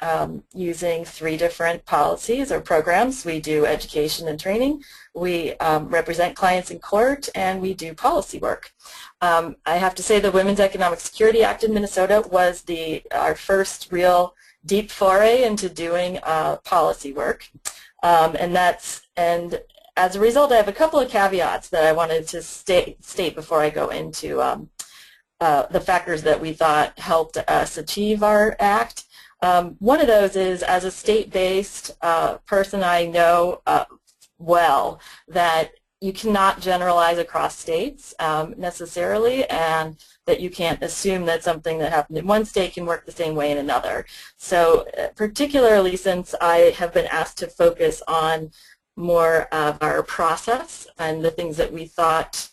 using 3 different policies or programs. We do education and training, we represent clients in court, and we do policy work. I have to say the Women's Economic Security Act in Minnesota was our first real deep foray into doing policy work. And as a result, I have a couple of caveats that I wanted to state before I go into the factors that we thought helped us achieve our act. One of those is, as a state-based person, I know well that you cannot generalize across states necessarily, and that you can't assume that something that happened in one state can work the same way in another. So particularly since I have been asked to focus on more of our process and the things that we thought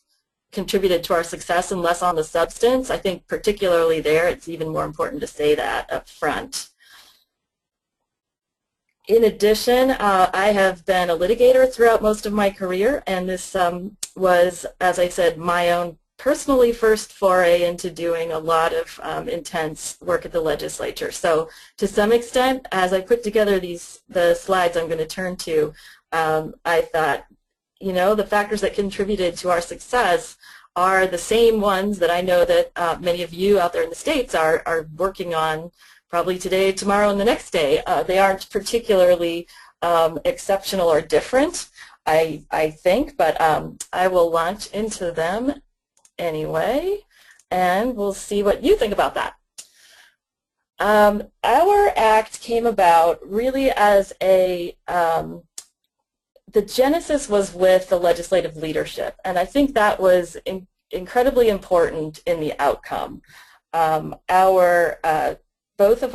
contributed to our success and less on the substance, I think particularly there it's even more important to say that up front. In addition, I have been a litigator throughout most of my career, and this was, as I said, my own personally first foray into doing a lot of intense work at the legislature. So to some extent, as I put together the slides I'm going to turn to, I thought, you know, the factors that contributed to our success are the same ones that I know that many of you out there in the States are working on probably today, tomorrow, and the next day. They aren't particularly exceptional or different, I think, but I will launch into them anyway, and we'll see what you think about that. Our act came about really as the genesis was with the legislative leadership, and I think that was incredibly important in the outcome. Both of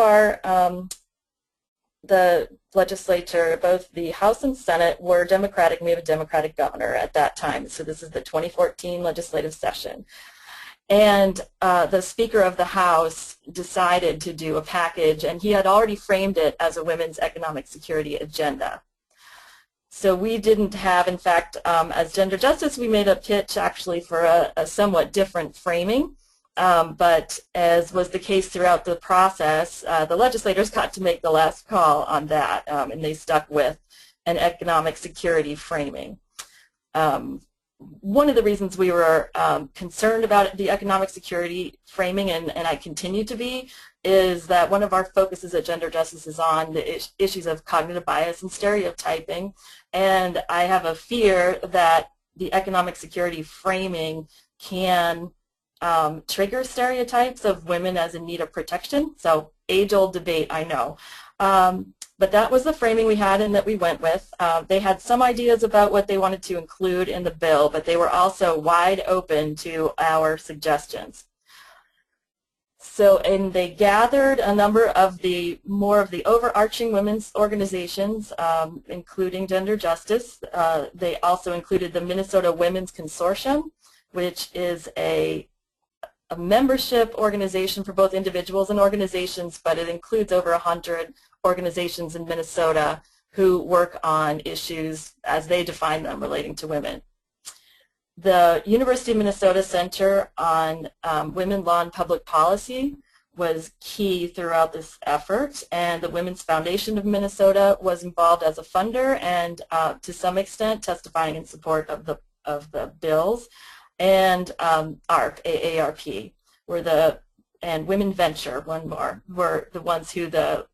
the legislature, both the House and Senate, were Democratic. We have a Democratic governor at that time, so this is the 2014 legislative session. And the Speaker of the House decided to do a package, and he had already framed it as a women's economic security agenda. So we didn't have, in fact, as Gender Justice, we made a pitch actually for a somewhat different framing. But as was the case throughout the process, the legislators got to make the last call on that, and they stuck with an economic security framing. One of the reasons we were concerned about the economic security framing, and I continue to be, is that one of our focuses at Gender Justice is on the issues of cognitive bias and stereotyping, and I have a fear that the economic security framing can trigger stereotypes of women as in need of protection. So age-old debate, I know. But that was the framing we had and that we went with. They had some ideas about what they wanted to include in the bill, but they were also wide open to our suggestions. So, and they gathered a number of more of the overarching women's organizations, including Gender Justice. They also included the Minnesota Women's Consortium, which is a membership organization for both individuals and organizations, but it includes over 100 organizations in Minnesota who work on issues as they define them relating to women. The University of Minnesota Center on Women, Law, and Public Policy was key throughout this effort, and the Women's Foundation of Minnesota was involved as a funder and to some extent testifying in support of the bills. And AARP and Women Venture, one more, were the ones who the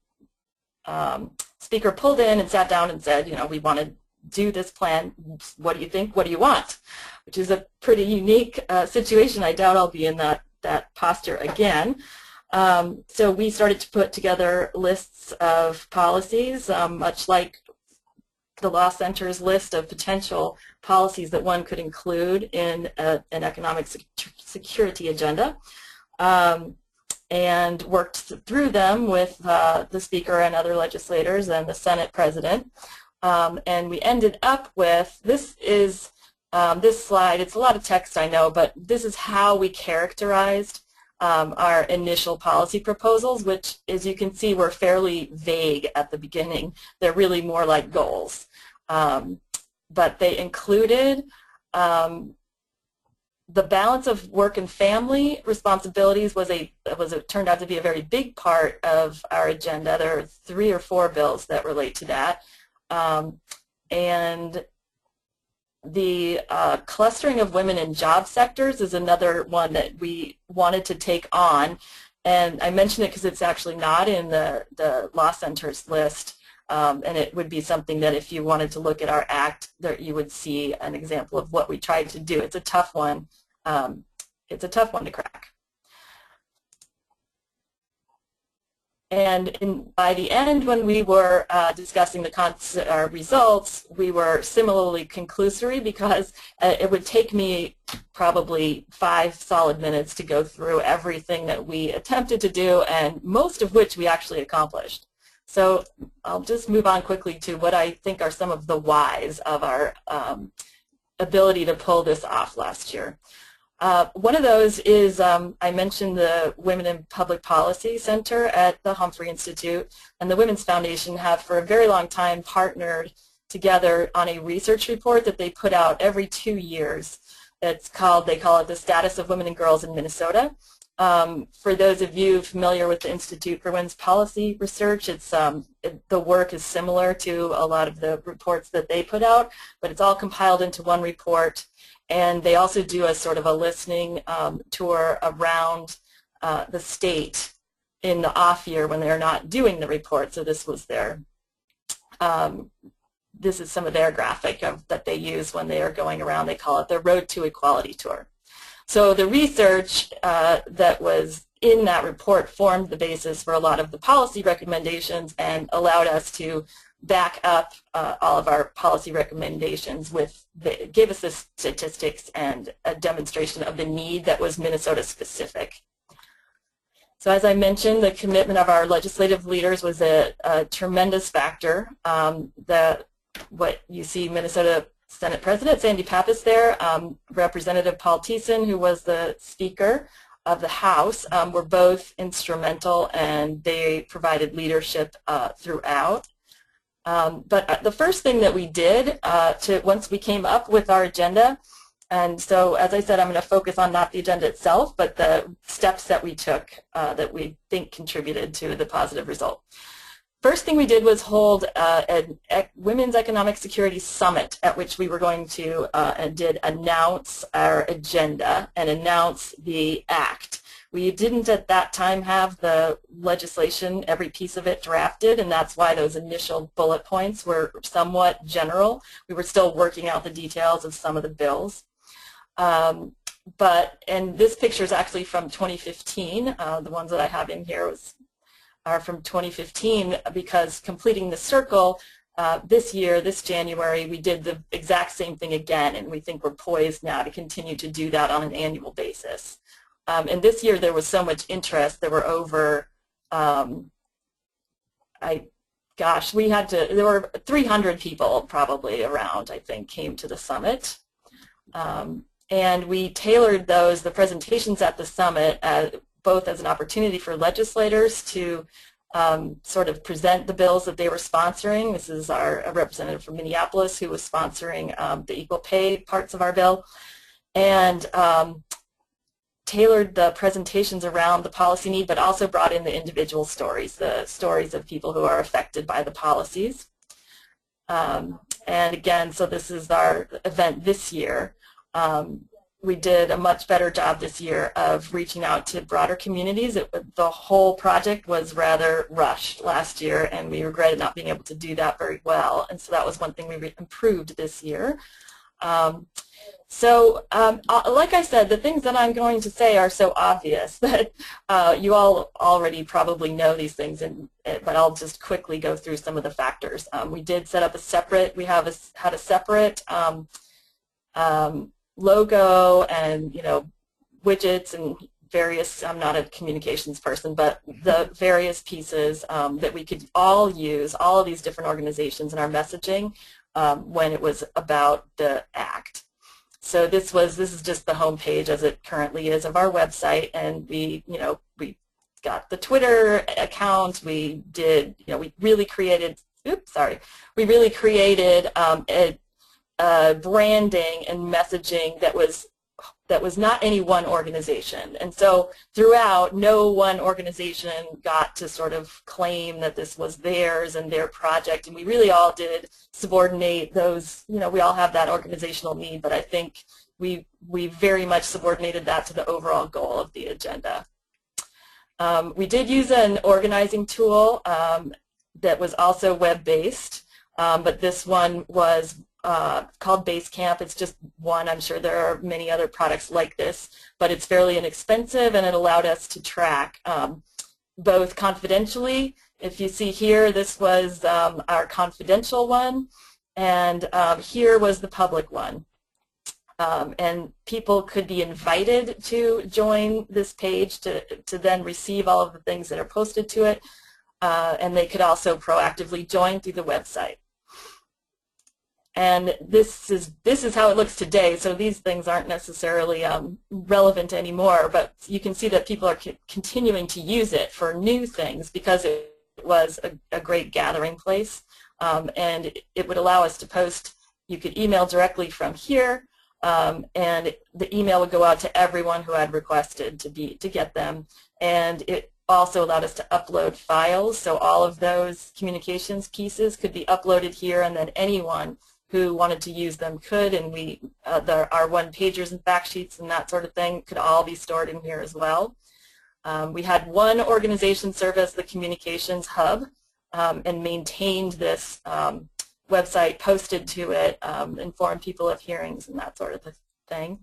speaker pulled in and sat down and said, you know, we want to do this plan. What do you think? What do you want? Which is a pretty unique situation. I doubt I'll be in that posture again. So we started to put together lists of policies, much like the Law Center's list of potential policies that one could include in an economic security agenda, and worked through them with the Speaker and other legislators and the Senate President. And we ended up with, this slide, it's a lot of text I know, but this is how we characterized our initial policy proposals, which, as you can see, were fairly vague at the beginning. They're really more like goals. But they included the balance of work and family responsibilities turned out to be a very big part of our agenda. There are 3 or 4 bills that relate to that. And the clustering of women in job sectors is another one that we wanted to take on. And I mention it because it's actually not in the law center's list. And it would be something that if you wanted to look at our act, there you would see an example of what we tried to do. It's a tough one. It's a tough one to crack. And by the end, when we were discussing our results, we were similarly conclusory because it would take me probably 5 solid minutes to go through everything that we attempted to do, and most of which we actually accomplished. So I'll just move on quickly to what I think are some of the whys of our ability to pull this off last year. One of those is, I mentioned the Women in Public Policy Center at the Humphrey Institute, and the Women's Foundation have for a very long time partnered together on a research report that they put out every 2 years. They call it the Status of Women and Girls in Minnesota. For those of you familiar with the Institute for Women's Policy Research, the work is similar to a lot of the reports that they put out, but it's all compiled into one report. And they also do a sort of a listening tour around the state in the off year when they're not doing the report. So this was this is some of their graphic that they use when they are going around. They call it the Road to Equality Tour. So the research that was in that report formed the basis for a lot of the policy recommendations and allowed us to back up all of our policy recommendations gave us the statistics and a demonstration of the need that was Minnesota specific. So as I mentioned, the commitment of our legislative leaders was a tremendous factor. What you see, Minnesota Senate President Sandy Pappas there, Representative Paul Thiessen, who was the Speaker of the House, were both instrumental, and they provided leadership throughout. But the first thing that we did once we came up with our agenda, and so as I said, I'm going to focus on not the agenda itself, but the steps that we took that we think contributed to the positive result. First thing we did was hold a Women's Economic Security Summit at which we were going to and did announce our agenda and announce the act. We didn't at that time have the legislation, every piece of it drafted, and that's why those initial bullet points were somewhat general. We were still working out the details of some of the bills. And this picture is actually from 2015. The ones that I have in here are from 2015 because completing the circle this year, this January, we did the exact same thing again, and we think we're poised now to continue to do that on an annual basis. And this year there was so much interest. There were over, there were 300 people probably around, I think, came to the summit. And we tailored the presentations at the summit both as an opportunity for legislators to sort of present the bills that they were sponsoring. This is a representative from Minneapolis who was sponsoring the equal pay parts of our bill. And tailored the presentations around the policy need, but also brought in the individual stories, the stories of people who are affected by the policies. And again, so this is our event this year. We did a much better job this year of reaching out to broader communities. The whole project was rather rushed last year, and we regretted not being able to do that very well. And so that was one thing we improved this year. Like I said, the things that I'm going to say are so obvious that you all already probably know these things, but I'll just quickly go through some of the factors. We did set up had a separate logo and widgets and various, I'm not a communications person, but the various pieces that we could all use, all of these different organizations in our messaging when it was about the act. So this is just the home page as it currently is of our website, and we got the Twitter account. We did, we really created. We really created branding and messaging that was not any one organization. And so throughout, no one organization got to sort of claim that this was theirs and their project. And we really all did subordinate those, we all have that organizational need, but I think we very much subordinated that to the overall goal of the agenda. We did use an organizing tool that was also web-based, but this one was called Basecamp. It's just one. I'm sure there are many other products like this, but it's fairly inexpensive, and it allowed us to track both confidentially. If you see here, this was our confidential one, and here was the public one. And people could be invited to join this page to then receive all of the things that are posted to it, and they could also proactively join through the website. And this is how it looks today. So these things aren't necessarily relevant anymore, but you can see that people are continuing to use it for new things because it was a great gathering place, and it would allow us to post. You could email directly from here, and the email would go out to everyone who had requested to get them, and it also allowed us to upload files. So all of those communications pieces could be uploaded here, and then anyone who wanted to use them could, and our one-pagers and fact sheets and that sort of thing could all be stored in here as well. We had one organization serve as the communications hub and maintained this website, posted to it, informed people of hearings and that sort of thing.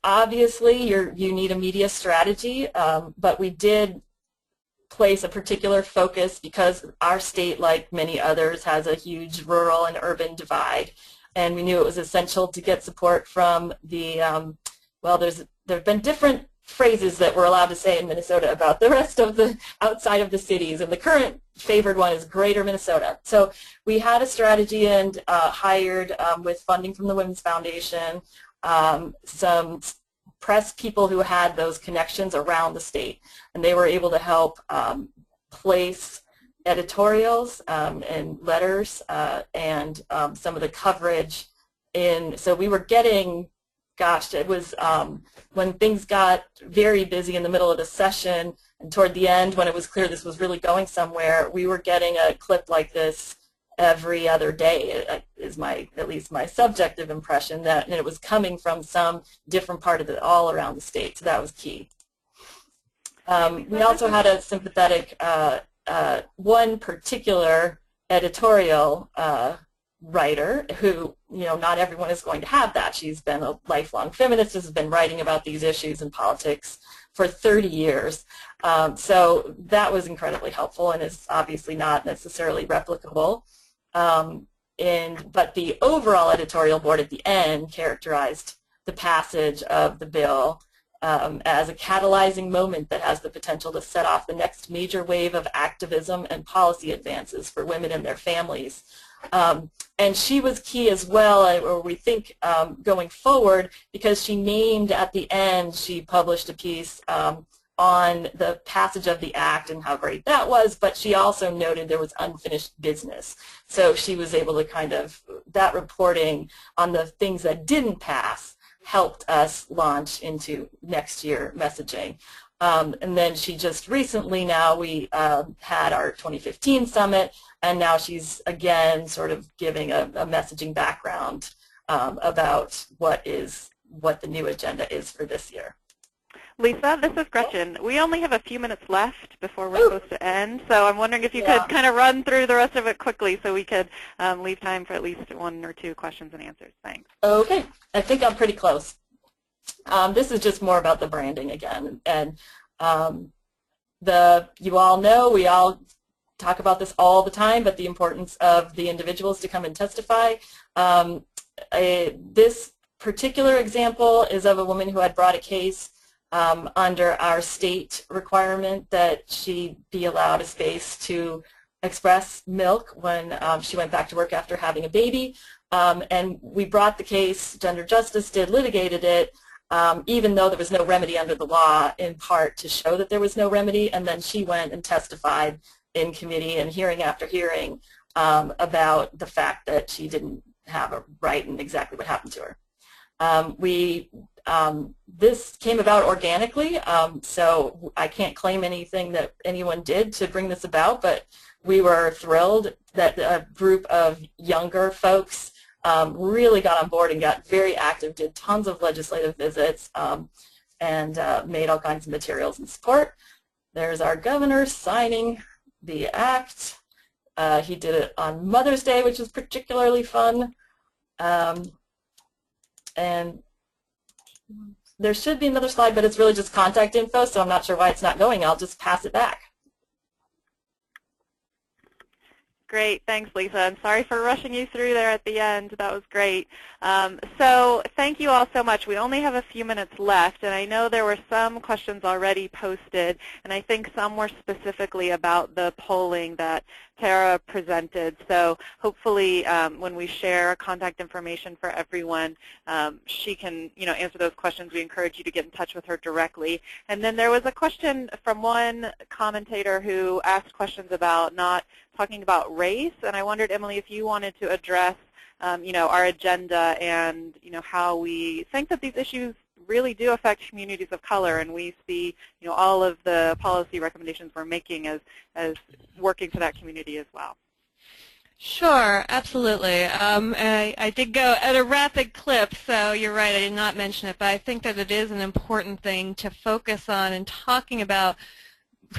Obviously, you need a media strategy, but we did place a particular focus because our state, like many others, has a huge rural and urban divide, and we knew it was essential to get support from the, well, there have been different phrases that we're allowed to say in Minnesota about the rest of the outside of the cities, and the current favored one is Greater Minnesota. So we had a strategy and hired, with funding from the Women's Foundation, some press people who had those connections around the state, and they were able to help place editorials and letters and some of the coverage in. So we were getting, gosh, it was when things got very busy in the middle of the session and toward the end when it was clear this was really going somewhere, we were getting a clip like this every other day, is at least my subjective impression, that it was coming from some different part of it all around the state, so that was key. We also had a sympathetic, one particular editorial writer who, not everyone is going to have that. She's been a lifelong feminist, has been writing about these issues in politics for 30 years. So that was incredibly helpful and is obviously not necessarily replicable. But the overall editorial board at the end characterized the passage of the bill as a catalyzing moment that has the potential to set off the next major wave of activism and policy advances for women and their families. And she was key as well, or we think going forward, because she named at the end, she published a piece on the passage of the act and how great that was, but she also noted there was unfinished business. So she was able to kind of, that reporting on the things that didn't pass helped us launch into next year messaging. And then she just recently, now we had our 2015 summit, and now she's again sort of giving a messaging background about what the new agenda is for this year. Lisa, this is Gretchen. We only have a few minutes left before we're supposed to end, so I'm wondering if you could kind of run through the rest of it quickly so we could leave time for at least one or two questions and answers. Thanks. Okay. I think I'm pretty close. This is just more about the branding again. And you all know, we all talk about this all the time, but the importance of the individuals to come and testify. This particular example is of a woman who had brought a case under our state requirement that she be allowed a space to express milk when she went back to work after having a baby. And we brought the case, Gender Justice litigated it, even though there was no remedy under the law, in part to show that there was no remedy, and then she went and testified in committee and hearing after hearing about the fact that she didn't have a right and exactly what happened to her. This came about organically, so I can't claim anything that anyone did to bring this about, but we were thrilled that a group of younger folks really got on board and got very active, did tons of legislative visits, and made all kinds of materials in support. There's our governor signing the act. He did it on Mother's Day, which was particularly fun. And there should be another slide, but it's really just contact info, so I'm not sure why it's not going. I'll just pass it back. Great, thanks, Lisa. And sorry for rushing you through there at the end. That was great. So thank you all so much. We only have a few minutes left, and I know there were some questions already posted, and I think some were specifically about the polling that Tara presented. So hopefully when we share contact information for everyone, she can answer those questions. We encourage you to get in touch with her directly. And then there was a question from one commentator who asked questions about not talking about race, and I wondered, Emily, if you wanted to address our agenda and how we think that these issues really do affect communities of color, and we see all of the policy recommendations we're making as working for that community as well. Sure, absolutely. I did go at a rapid clip, so you're right, I did not mention it, but I think that it is an important thing to focus on in talking about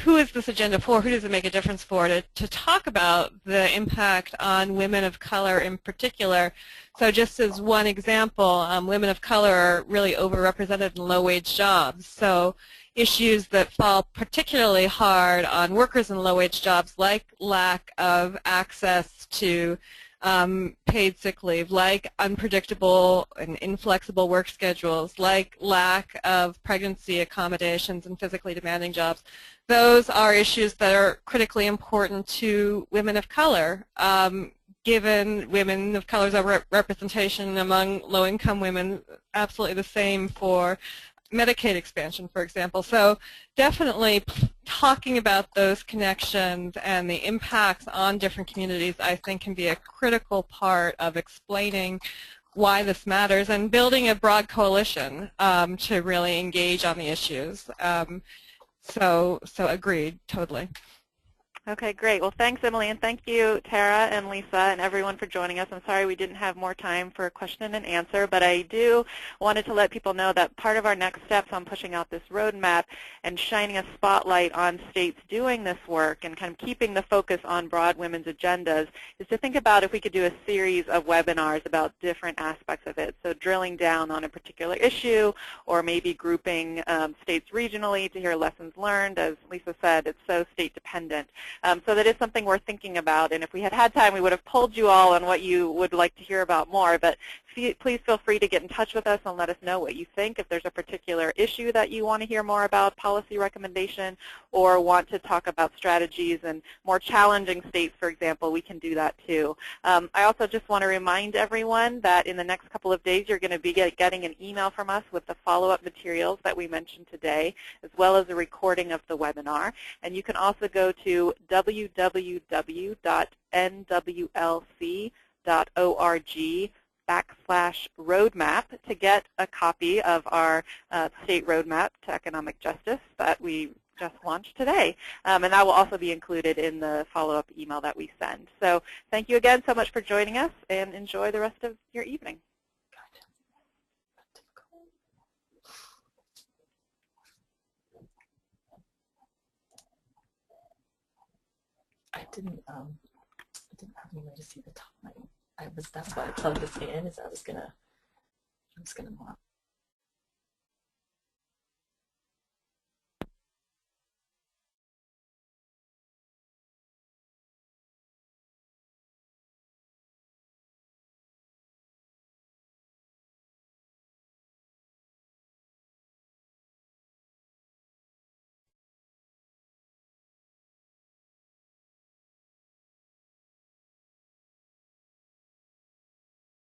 who is this agenda for, who does it make a difference for, to talk about the impact on women of color in particular. So just as one example, women of color are really overrepresented in low-wage jobs. So issues that fall particularly hard on workers in low-wage jobs, like lack of access to paid sick leave, like unpredictable and inflexible work schedules, like lack of pregnancy accommodations in physically demanding jobs. Those are issues that are critically important to women of color, given women of color's representation among low-income women, absolutely the same for Medicaid expansion, for example. So definitely talking about those connections and the impacts on different communities, I think, can be a critical part of explaining why this matters and building a broad coalition to really engage on the issues. So agreed, totally. Okay, great. Well, thanks, Emily, and thank you, Tara and Lisa and everyone for joining us. I'm sorry we didn't have more time for question and answer, but I do wanted to let people know that part of our next steps on pushing out this roadmap and shining a spotlight on states doing this work and kind of keeping the focus on broad women's agendas is to think about if we could do a series of webinars about different aspects of it. So drilling down on a particular issue, or maybe grouping states regionally to hear lessons learned. As Lisa said, it's so state dependent. So that is something we're thinking about, and if we had had time, we would have polled you all on what you would like to hear about more, but please feel free to get in touch with us and let us know what you think. If there's a particular issue that you want to hear more about, policy recommendation, or want to talk about strategies and more challenging states, for example, we can do that too. I also just want to remind everyone that in the next couple of days, you're going to be getting an email from us with the follow-up materials that we mentioned today, as well as a recording of the webinar. And you can also go to www.nwlc.org/roadmap to get a copy of our state roadmap to economic justice that we just launched today. And that will also be included in the follow-up email that we send. So thank you again so much for joining us, and enjoy the rest of your evening. I didn't have any way to see the time. That's why I plugged this in, is I was gonna